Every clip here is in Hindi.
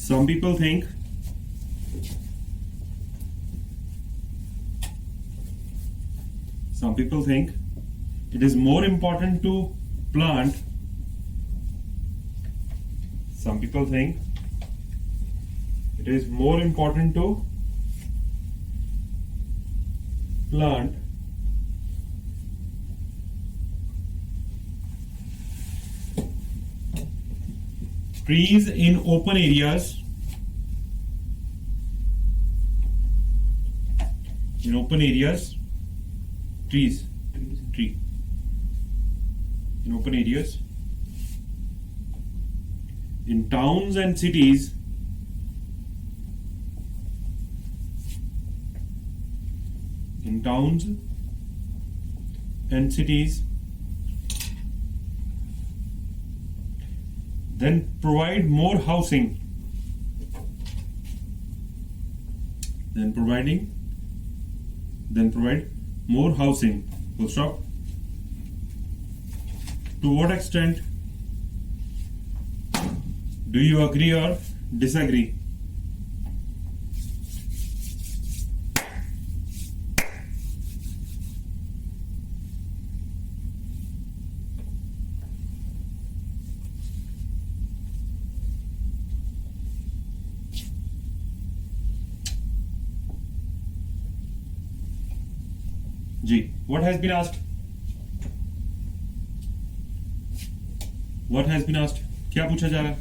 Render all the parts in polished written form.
Some people think it is more important to plant. Some people think it is more important to plant trees in open areas. In open areas, tree. In open areas, in towns and cities, then provide more housing. Then provide more housing. Full stop. To what extent do you agree or disagree? G. What has been asked? क्या पूछा जा रहा है?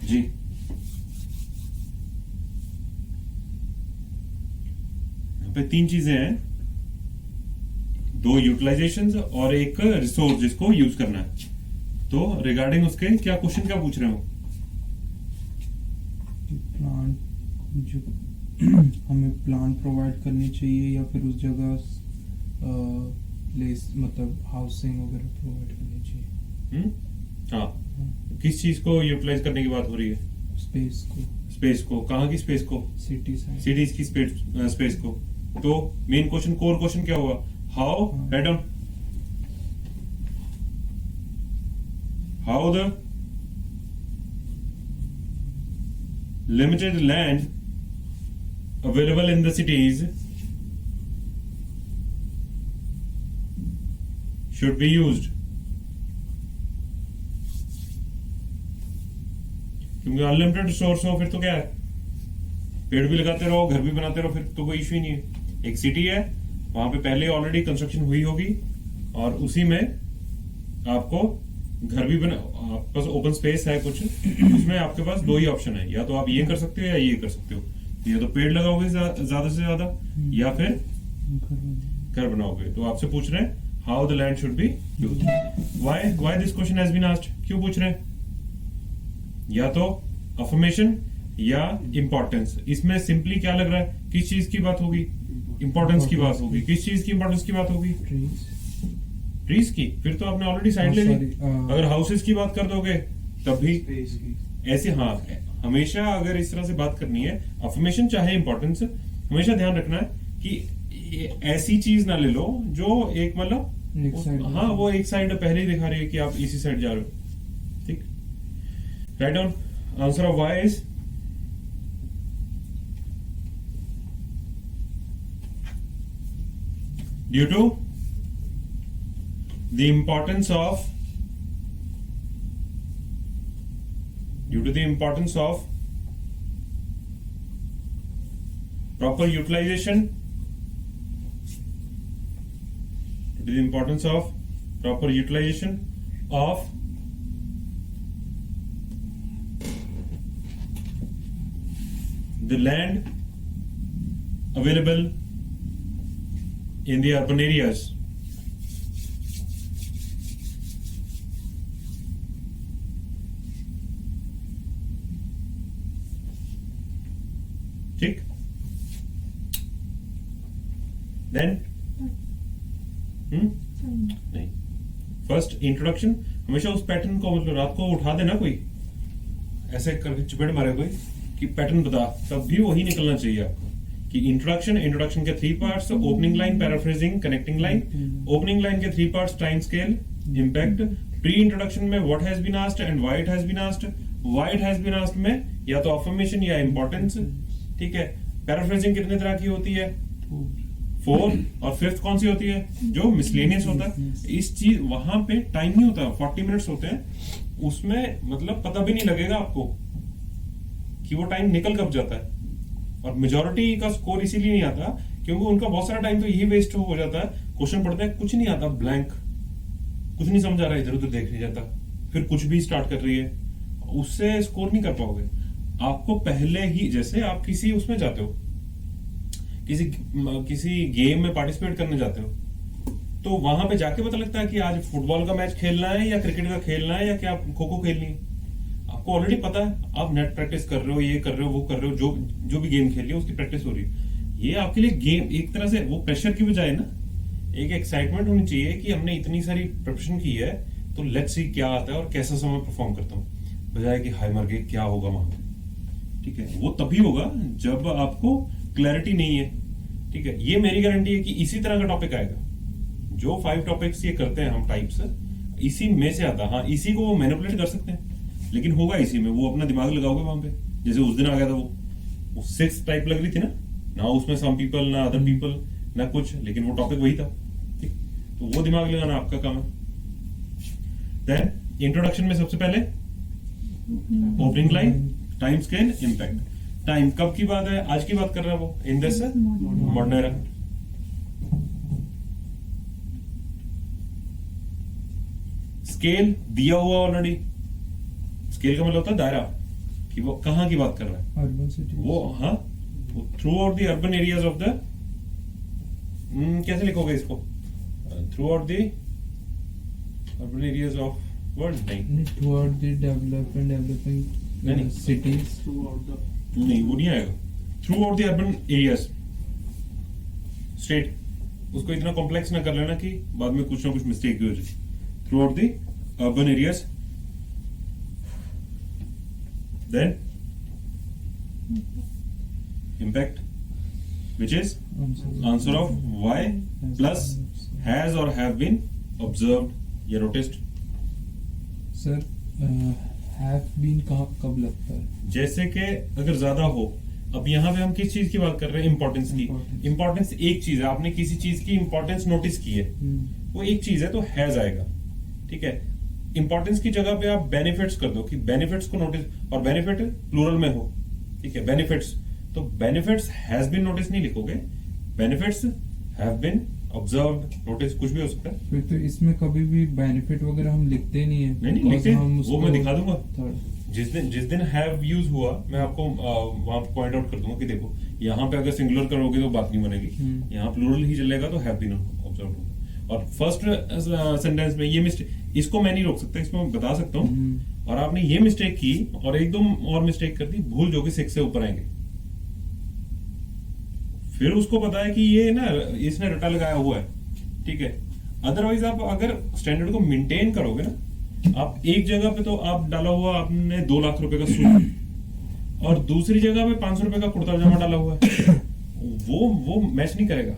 जी यहाँ पे तीन चीजें हैं, दो यूटिलाइजेशंस और एक रिसोर्स जिसको यूज करना है। तो रिगार्डिंग उसके क्या क्वेश्चन क्या पूछ रहे हो? प्लांट जो हमें प्लांट प्रोवाइड करनी चाहिए या फिर उस जगह प्लेस मतलब हाउसिंग वगैरह प्रोवाइड करनी चाहिए। हाँ, किस चीज को यूटिलाइज करने की बात हो रही है? स्पेस को। कहाँ की स्पेस को? सिटीज की स्पेस को। तो मेन क्वेश्चन, कोर क्वेश्चन क्या हुआ? How write down, how the limited land available in the cities should be used. क्योंकि अनलिमिटेड रिसोर्स हो फिर तो क्या है, पेड़ भी लगाते रहो, घर भी बनाते रहो, फिर तो कोई इश्यू ही नहीं है। एक सिटी है, वहां पे पहले ऑलरेडी कंस्ट्रक्शन हुई होगी और उसी में आपको घर भी बना, आपके पास ओपन स्पेस है कुछ, उसमें आपके पास दो ही ऑप्शन है, या तो आप ये कर सकते हो या ये कर सकते हो। या तो पेड़ लगाओगे ज्यादा से ज्यादा या फिर घर बनाओगे। तो आपसे पूछ रहे हैं how the land should be used. Why this question has been asked, क्यों पूछ रहे हैं? या तो अफर्मेशन या इंपॉर्टेंस। इसमें सिंपली क्या लग रहा है, किस चीज की बात होगी? इंपॉर्टेंस की बात होगी। किस चीज की इंपॉर्टेंस की बात होगी? ट्रीज की। फिर तो आपने ऑलरेडी साइड ले ली। अगर हाउसेस की बात कर दोगे तब भी ऐसे, हाँ, हमेशा अगर इस तरह से बात करनी है, अफर्मेशन चाहे इंपॉर्टेंस, हमेशा ध्यान रखना है कि ऐसी चीज ना ले लो जो एक मतलब, हाँ, वो एक साइड पहले ही दिखा रही है कि आप इसी साइड जा रहे हो। ठीक, write down answer of why is due to the importance of proper utilization, of the land available in the urban areas. ठीक, देन नहीं, फर्स्ट इंट्रोडक्शन। हमेशा उस पैटर्न को मतलब रात को उठा देना कोई, ऐसे करके चपेट मारे कोई कि पैटर्न बता, तब भी वही निकलना चाहिए आपको कि इंट्रोडक्शन के 3 parts, opening line, paraphrasing, connecting line. Opening line के 3 parts, time scale, impact. Pre introduction में what has been asked and why it has been asked. Why it has been asked में या तो अफर्मेशन या इंपॉर्टेंस, ठीक है। पैराफ्रेजिंग कितने तरह की होती है? 4। और 5th कौन सी होती है? जो मिसलेनियस होता है। इस चीज वहां पे टाइम नहीं होता, 40 मिनट्स होते हैं, उसमें मतलब पता भी नहीं लगेगा आपको कि वो टाइम निकल कब जाता है। और मेजोरिटी का स्कोर इसीलिए नहीं आता क्योंकि उनका बहुत सारा टाइम तो यही वेस्ट हो जाता है। क्वेश्चन पढ़ते हैं, कुछ नहीं आता, ब्लैंक, कुछ नहीं समझ आ रहा है, इधर उधर देख नहीं जाता, फिर कुछ भी स्टार्ट कर रही है, उससे स्कोर नहीं कर पाओगे। आपको पहले ही, जैसे आप किसी उसमें जाते हो, किसी गेम में पार्टिसिपेट करने जाते हो, तो वहां पे जाके पता लगता है कि आज फुटबॉल का मैच खेलना है या क्रिकेट का खेलना है या क्या खो खो खेलनी है। आपको ऑलरेडी पता है, आप नेट प्रैक्टिस कर रहे हो, ये कर रहे हो, वो कर रहे हो, जो भी गेम खेल रही है उसकी प्रैक्टिस हो रही है। ये आपके लिए गेम एक तरह से, वो प्रेशर की बजाय ना एक एक्साइटमेंट होनी चाहिए कि हमने इतनी सारी प्रिपरेशन की है, तो लेट्स सी क्या आता है और कैसा समय परफॉर्म करता हूँ, बजाय कि हाय मर गए क्या होगा वहां पे। ठीक है, वो तभी होगा जब आपको क्लैरिटी नहीं है। ठीक है, ये मेरी गारंटी है कि इसी तरह का टॉपिक आएगा। जो 5 टॉपिक्स ये करते हैं हम टाइप्स, इसी में से आता। हाँ, इसी को वो मैनिपुलेट कर सकते हैं, लेकिन होगा इसी में। वो अपना दिमाग लगाओगे वहां पे, जैसे उस दिन आ गया था वो 6 टाइप लग रही थी ना उसमें सम पीपल ना अदर पीपल ना कुछ, लेकिन वो टॉपिक वही था। ठीक, तो वो दिमाग लगाना आपका काम है। देन इंट्रोडक्शन में सबसे पहले opening line, time scale, impact. Time कब की बात है? आज की बात कर रहा है वो, in this modern era. Scale दिया हुआ ऑलरेडी। स्केल का मतलब होता है दायरा, कि वो कहां की बात कर रहा है। अर्बन सिटी वो हाँ, through out the urban areas of the, कैसे लिखोगे इसको? Through out the urban areas of world, नहीं टुवर्ड द डेवलपिंग नहीं, सिटीज, नहीं वो नहीं आएगा। Through out the urban areas state, उसको इतना कॉम्प्लेक्स ना कर लेना कि बाद में कुछ ना कुछ मिस्टेक भी हो जाए। Through out the urban areas, then impact, which is answer of why plus has or have been observed या noticed। सर हैव बीन कब लगता है? जैसे कि अगर ज्यादा हो, अब यहाँ पे हम किस चीज की बात कर रहे हैं? इंपॉर्टेंस की। इंपॉर्टेंस एक चीज है, आपने किसी चीज की इंपॉर्टेंस नोटिस की है, वो एक चीज है, तो हैज आएगा। ठीक है, इंपॉर्टेंस की जगह पे आप बेनिफिट्स कर दो कि बेनिफिट्स को नोटिस, और बेनिफिट प्लूरल में हो। ठीक है, बेनिफिट्स, तो बेनिफिट्स हैज बीन नोटिस नहीं लिखोगे, benefits have been observed, notice, कुछ भी हो सकता है। फिर तो इसमें कभी भी बेनिफिट वगैरह हम लिखते नहीं है। नहीं लिखते, हम वो मैं दिखा दूंगा। थर्ड जिस दिन हैव यूज हुआ, मैं आपको वहां पॉइंट आउट कर दूंगा कि देखो यहाँ पे अगर सिंगुलर करोगे तो बात नहीं बनेगी, यहाँ प्लूरल ही चलेगा तो हैव बीन ऑब्जर्व्ड होगा। और फर्स्ट सेंटेंस में ये मिस्टेक, इसको मैं नहीं रोक सकता, इसको मैं बता सकता हूँ। और आपने ये मिस्टेक की और एक दो और मिस्टेक कर दी, भूल जो कि 6 से ऊपर आएंगे। फिर उसको पता है कि ये ना इसने रटा लगाया हुआ है। ठीक है, अदरवाइज आप अगर स्टैंडर्ड को मेंटेन करोगे ना, आप एक जगह पे तो आप डाला हुआ आपने 2 लाख रुपए का सूट और दूसरी जगह पे 500 रुपए का कुर्ता पजामा डाला हुआ है, वो मैच नहीं करेगा,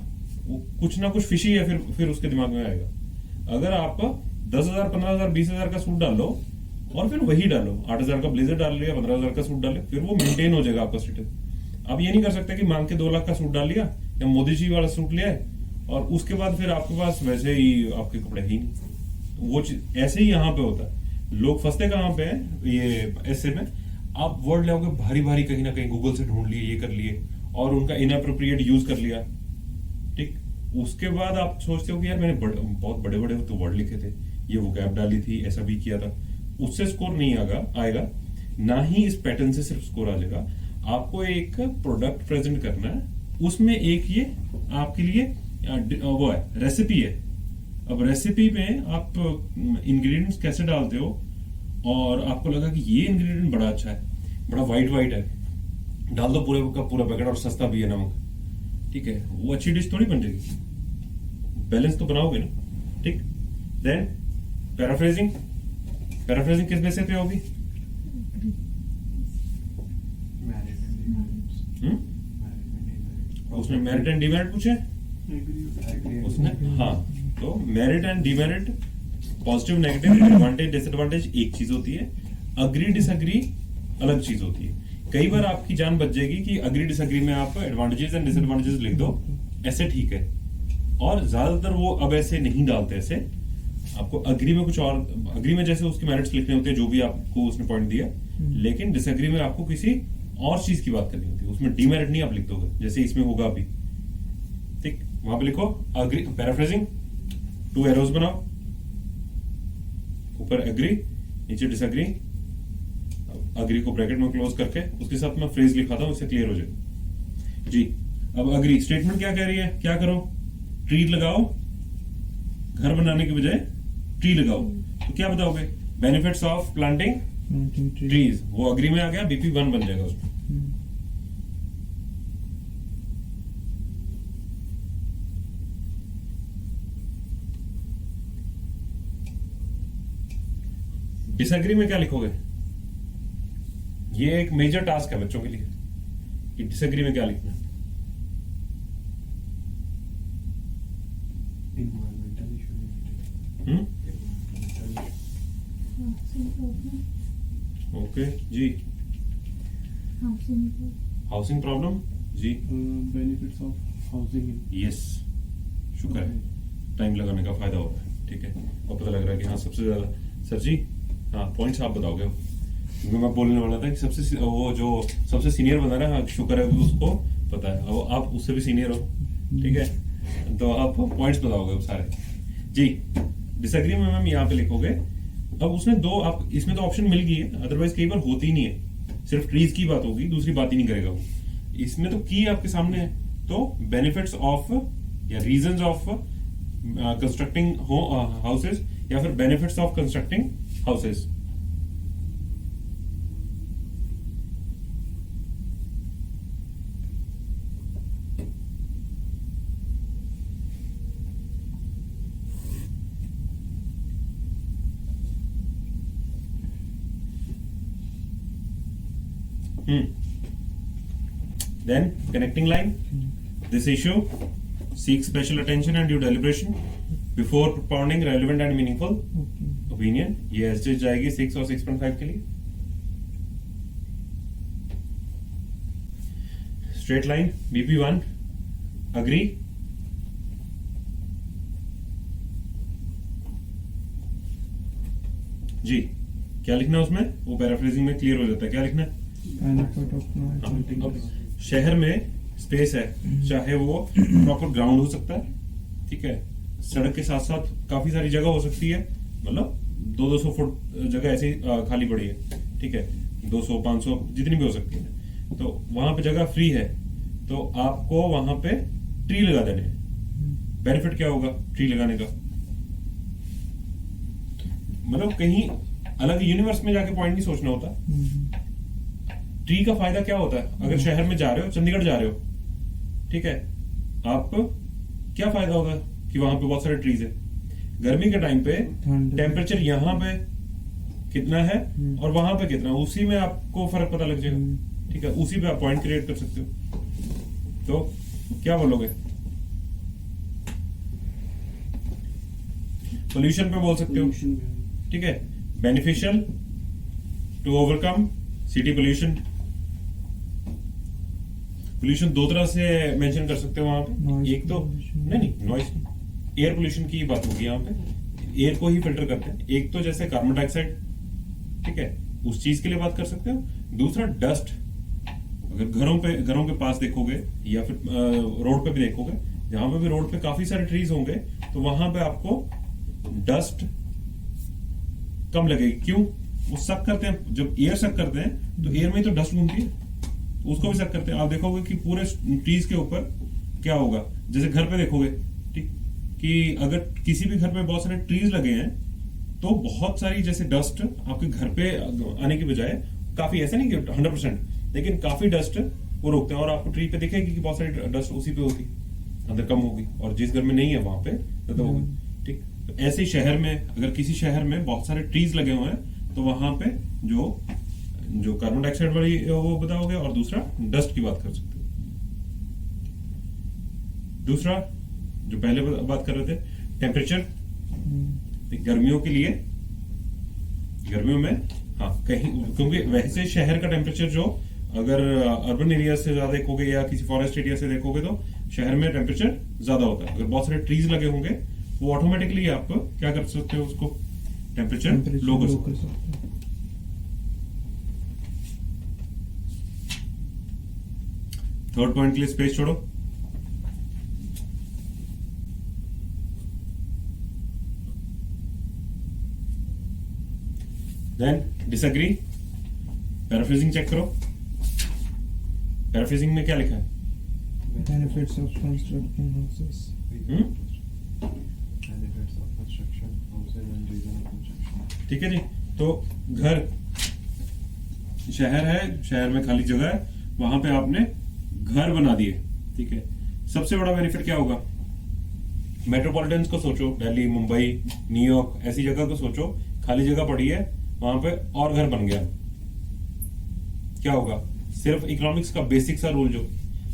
वो कुछ ना कुछ फिशी है, फिर उसके दिमाग में आएगा। अगर आप 10,000 15,000 20,000 का सूट डाल लो और फिर वही डालो, 8,000 का ब्लेजर डाल लिया, 15,000 का सूट डाल लिया, फिर वो मेंटेन हो जाएगा आपका स्टेटस। आप ये नहीं कर सकते कि मांग के 2 लाख का सूट डाल लिया या मोदी जी वाला सूट लिया और उसके बाद फिर आपके पास वैसे ही आपके कपड़े ही नहीं। तो वो ऐसे ही यहाँ पे होता है। लोग फंसते कहाँ पे हैं ये ऐसे में, आप वर्ड लोगे भारी भारी, कहीं ना कहीं गूगल से ढूंढ लिए, ये कर लिए और उनका इनअप्रोप्रिएट यूज कर लिया। ठीक, उसके बाद आप सोचते हो कि यार मैंने बहुत बड़े बड़े तो वर्ड लिखे थे, ये वो गैप डाली थी, ऐसा भी किया था, उससे स्कोर नहीं आएगा ना ही इस पैटर्न से सिर्फ स्कोर आ जाएगा। आपको एक प्रोडक्ट प्रेजेंट करना है, उसमें एक ये आपके लिए वो है, रेसिपी है। अब रेसिपी में आप इंग्रेडिएंट्स कैसे डालते हो और आपको लगा कि ये इंग्रेडिएंट बड़ा अच्छा है, बड़ा वाइट है, डाल दो पूरे का पूरा पैकेट और सस्ता भी है नमक। ठीक है, वो अच्छी डिश थोड़ी बन जाएगी, बैलेंस तो बनाओगे ना। ठीक, देन पैराफ्रेजिंग किस बेसिस पे होगी? उसमें मेरिट एंड डिमेरिट पूछे उसने। हाँ, तो merit and demerit, positive negative, advantage disadvantage एक चीज होती है, अग्री डिसएग्री अलग चीज होती है। कई बार आपकी जान बच जाएगी कि अग्री डिसएग्री में आप एडवांटेजेस एंड डिसएडवांटेजेस लिख दो, ऐसे ठीक है। और ज्यादातर वो अब ऐसे नहीं डालते, ऐसे आपको अग्री में कुछ और, अग्री में जैसे उसके मेरिट्स लिखने होते हैं जो भी आपको उसने पॉइंट दिया, लेकिन डिसएग्री में आपको किसी और चीज की बात करनी होती है, उसमें डिमेरिट नहीं आप लिख दोगे जैसे इसमें होगा अभी। ठीक, वहां पे लिखो अग्री, पैराफ्रेजिंग, 2 एरोज बनाओ, ऊपर अग्री, नीचे डिसएग्री, अग्री को ब्रैकेट में क्लोज करके उसके साथ मैं फ्रेज लिखाता हूं, इससे क्लियर हो जाए जी। अब अग्री स्टेटमेंट क्या कह रही है, क्या करो, ट्री लगाओ, घर बनाने के बजाय ट्री लगाओ। तो क्या बताओगे, बेनिफिट्स ऑफ प्लांटिंग ट्रीज, वो अग्री में आ गया, BP 1 बन जाएगा उसमें। डिसएग्री में क्या लिखोगे, ये एक मेजर टास्क है बच्चों के लिए कि डिसएग्री में क्या लिखना है। Okay ji, housing problem ji, benefits of housing. Yes, शुक्र है, टाइम लगाने का फायदा हो रहा है। ठीक है, और पता लग रहा है कि हाँ सबसे ज्यादा सर जी, हाँ पॉइंट्स आप बताओगे, क्योंकि मैं बोलने वाला था कि सबसे वो जो सबसे सीनियर बंदा ना, हाँ, शुक्र है कि उसको पता है, और आप उससे भी सीनियर हो। ठीक है, तो आप पॉइंट्स बताओगे सारे जी। डिसएग्री में मैम यहाँ पे लिखोगे, अब उसने दो, आप इसमें तो ऑप्शन मिल गई है, अदरवाइज कई बार होती नहीं है, सिर्फ ट्रीज की बात होगी, दूसरी बात ही नहीं करेगा वो। इसमें तो की आपके सामने है, तो बेनिफिट्स ऑफ या रीजंस ऑफ कंस्ट्रक्टिंग हाउसेस, या फिर benefits of constructing houses. Then connecting line. This issue seeks special attention and due deliberation before propounding relevant and meaningful opinion. ये ऐसे जाएगी 6 और 6.5 के लिए. Straight line BP1 agree. जी क्या लिखना है उसमें, वो पैराफ्रेजिंग में क्लियर हो जाता है। क्या लिखना है, अब शहर में स्पेस है, चाहे वो प्रॉपर ग्राउंड हो सकता है, ठीक है, सड़क के साथ साथ काफी सारी जगह हो सकती है, मतलब 200 फुट जगह ऐसी खाली पड़ी है, ठीक है, 200 500 जितनी भी हो सकती है, तो वहां पे जगह फ्री है, तो आपको वहां पे ट्री लगा देने हैं। बेनिफिट क्या होगा ट्री लगाने का, मतलब कहीं अलग यूनिवर्स में जाके पॉइंट नहीं सोचना होता। ट्री का फायदा क्या होता है, अगर शहर में जा रहे हो, चंडीगढ़ जा रहे हो, ठीक है, आप क्या फायदा होगा कि वहां पे बहुत सारे ट्रीज है। गर्मी के टाइम पे टेम्परेचर यहाँ पे कितना है और वहां पे कितना, उसी में आपको फर्क पता लग जाएगा, ठीक है, उसी पे आप पॉइंट क्रिएट कर सकते हो। तो क्या बोलोगे, सोल्यूशन पे बोल सकते हो, ठीक है, beneficial to overcome city pollution. Pollution दो तरह से मेंशन कर सकते हो वहां पे, एक तो नहीं नॉइस, एयर पोल्यूशन की बात होगी यहाँ पे, एयर को ही फिल्टर करते हैं। एक तो जैसे कार्बन डाइऑक्साइड, ठीक है, उस चीज के लिए बात कर सकते हो। दूसरा डस्ट, अगर घरों के पास देखोगे या फिर रोड पे भी देखोगे, जहां पे भी रोड पे काफी सारे ट्रीज होंगे, तो वहां पे आपको डस्ट कम लगेगी। क्यों, वो सक करते हैं, जब एयर सक करते हैं तो एयर में ही तो डस्ट घूमती है, तो उसको भी सक करते हैं। आप देखोगे कि पूरे ट्रीज के ऊपर क्या होगा, जैसे घर पे देखोगे, ठीक, कि अगर किसी भी घर पे बहुत सारे ट्रीज लगे हैं तो बहुत सारी जैसे डस्ट आपके घर पे आने की बजाय, काफी ऐसा नहीं कि 100%, लेकिन काफी डस्ट वो रोकते हैं, और आपको ट्री पे दिखेगी कि बहुत सारी डस्ट उसी पे होगी, अंदर कम होगी, और जिस घर में नहीं है वहां पे ज्यादा होगी, ठीक। तो ऐसे ही शहर में, अगर किसी शहर में बहुत सारे ट्रीज लगे हुए हैं तो वहां पे जो कार्बन डाइऑक्साइड वाली वो बताओगे, और दूसरा डस्ट की बात कर सकते हो। दूसरा जो पहले बात कर रहे थे, टेम्परेचर। गर्मियों के लिए, गर्मियों में हाँ कहीं, क्योंकि वैसे शहर का टेम्परेचर जो अगर अर्बन एरिया से ज्यादा देखोगे या किसी फॉरेस्ट एरिया से देखोगे तो शहर में टेम्परेचर ज्यादा होता है। अगर बहुत सारे ट्रीज लगे होंगे वो ऑटोमेटिकली आप क्या कर सकते हो, उसको टेम्परेचर लो कर सकते हो। थर्ड पॉइंट के लिए स्पेस छोड़ो। देन डिसएग्री, पैराफ्रेजिंग चेक करो। पैराफ्रेजिंग में क्या लिखा है? Benefits of constructing houses. Benefits of construction houses and reason of construction. ठीक है जी। तो घर, शहर है, शहर में खाली जगह है, वहां पे आपने घर बना दिए। ठीक है, सबसे बड़ा बेनिफिट क्या होगा? मेट्रोपॉलिटन्स को सोचो, दिल्ली, मुंबई, न्यूयॉर्क, ऐसी जगह को सोचो, खाली जगह पड़ी है, वहां पे और घर बन गया, क्या होगा? सिर्फ इकोनॉमिक्स का बेसिक सा रूल जो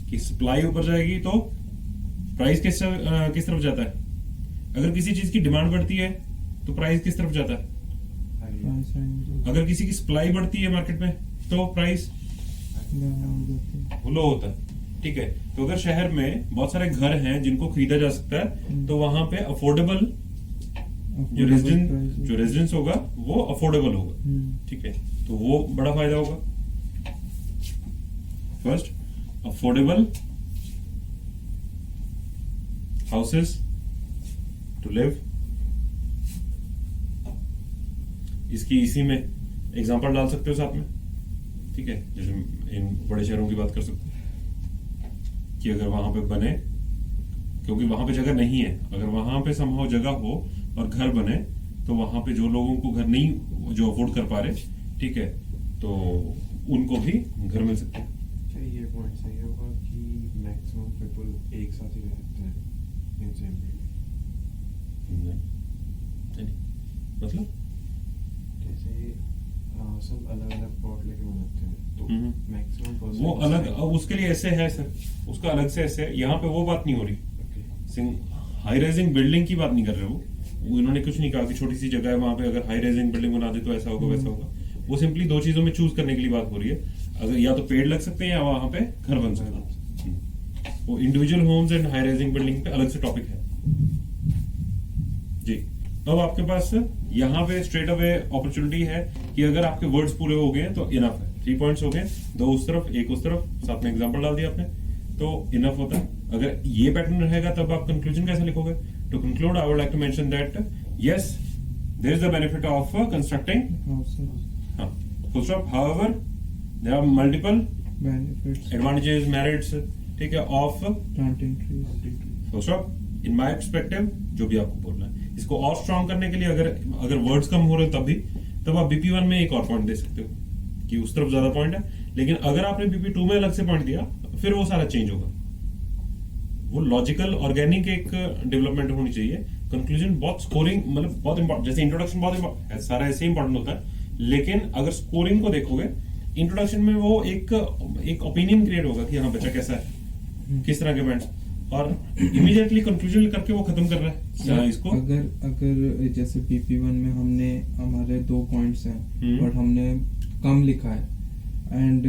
कि सप्लाई ऊपर जाएगी तो प्राइस किस तरफ जाता है? अगर किसी चीज की डिमांड बढ़ती है तो प्राइस किस तरफ जाता है? Price and अगर किसी की सप्लाई बढ़ती है मार्केट में तो प्राइस लो होता है। ठीक है, तो अगर शहर में बहुत सारे घर हैं जिनको खरीदा जा सकता है तो वहां पे अफोर्डेबल जो रेजिडेंस होगा वो अफोर्डेबल होगा। ठीक है, तो वो बड़ा फायदा होगा। First, affordable houses to live. इसकी इसी में एग्जांपल डाल सकते हो साथ में। ठीक है, जैसे इन बड़े शहरों की बात कर सकते हैं कि अगर वहां पे बने, क्योंकि वहां पे जगह नहीं है, अगर वहां पे समहाउ जगह हो और घर बने तो वहां पे जो लोगों को घर नहीं, जो अफोर्ड कर पा रहे, ठीक है, तो उनको भी घर मिल सकते हैं। क्या ये पॉइंट सही होगा कि मैक्सिमम पीपल एक साथ ही रहते हैं इन सेम बिल्डिंग? नहीं, मतलब जैसे सब अलग अलग प्लॉट लेके बनाते हैं तो मैक्सिमम पर्सन वो अलग, अब उसके लिए ऐसे है सर, उसका अलग से ऐसे है। यहाँ पे वो बात नहीं हो रही, हाई राइजिंग बिल्डिंग की बात नहीं कर रहे वो इन्होंने कुछ नहीं कहा कि छोटी सी जगह है वहां पे अगर हाई राइजिंग बिल्डिंग बना दे तो ऐसा होगा वैसा होगा। वो सिंपली दो चीजों में चूज करने के लिए बात हो रही है, अगर या तो पेड़ लग सकते हैं या वहां पे घर बन सकते हैं। वो individual homes and high rising building पे अलग से टॉपिक है जी। अब आपके पास यहाँ पे स्ट्रेट अवे अपॉर्चुनिटी है कि अगर आपके वर्ड्स पूरे हो गए तो इनफ है। 3 पॉइंट्स हो गए, 2 उस तरफ, 1 उस तरफ, साथ में एग्जांपल डाल दिया आपने तो इनफ होता है। अगर ये पैटर्न रहेगा तब आप कंक्लूजन कैसे लिखोगे? To conclude I would like to mention that yes there is the benefit of constructing full stop, however there are multiple benefits advantages, merits, ठीक है, of planting trees. Full stop. In my perspective जो भी आपको बोलना है, इसको और स्ट्रॉन्ग करने के लिए अगर वर्ड्स कम हो रहे हो तब आप BP1 में एक और पॉइंट दे सकते हो कि उस तरफ ज्यादा पॉइंट है, लेकिन अगर आपने BP2 में अलग से पॉइंट दिया फिर वो सारा चेंज होगा। वो लॉजिकल ऑर्गेनिक एक डेवलपमेंट होनी चाहिए। कंक्लूजन बहुत स्कोरिंग, मतलब बहुत इंपॉर्टेंट, जैसे इंट्रोडक्शन बहुत सारा ऐसे इंपॉर्टेंट होता है, लेकिन अगर स्कोरिंग को देखोगे इंट्रोडक्शन में वो एक ओपिनियन क्रिएट होगा कि हाँ बच्चा कैसा है, किस तरह के पॉइंट्स, और इमीडिएटली कंक्लूजन करके वो खत्म कर रहा है इसको। अगर जैसे BP1 में हमने हमारे 2 पॉइंट्स हैं और हमने कम लिखा है एंड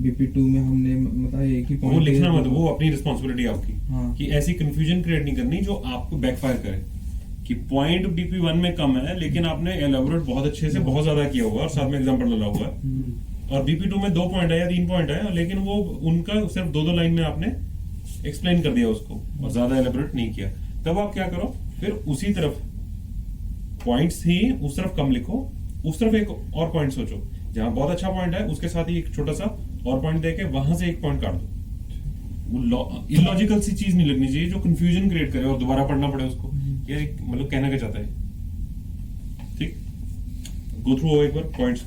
BP2 में हमने मतलब एक ही पॉइंट, वो लिखना मत, वो अपनी रिस्पॉन्सिबिलिटी आपकी। हाँ। कि ऐसी कंफ्यूजन क्रिएट नहीं करनी जो आपको बैकफायर करे कि पॉइंट BP1 में कम है लेकिन आपने एलेबोरेट बहुत अच्छे से बहुत ज्यादा किया हुआ और साथ में एग्जांपल डाला हुआ है, और BP2 में 2 पॉइंट है या 3 पॉइंट है, लेकिन वो उनका सिर्फ 2 लाइन में आपने एक्सप्लेन कर दिया उसको और ज्यादा एलेबोरेट नहीं किया। तब आप क्या करो, फिर उसी तरफ पॉइंट्स ही उस तरफ कम लिखो, उस तरफ एक और पॉइंट सोचो, जहां बहुत अच्छा पॉइंट है उसके साथ ही एक छोटा सा और पॉइंट देके वहां से एक पॉइंट काट दो। इलॉजिकल सी चीज नहीं लगनी चाहिए जो कंफ्यूजन क्रिएट करे और दोबारा पढ़ना पड़े उसको, क्या मतलब कहना क्या चाहता है। ठीक, गो थ्रू एक बार पॉइंट्स।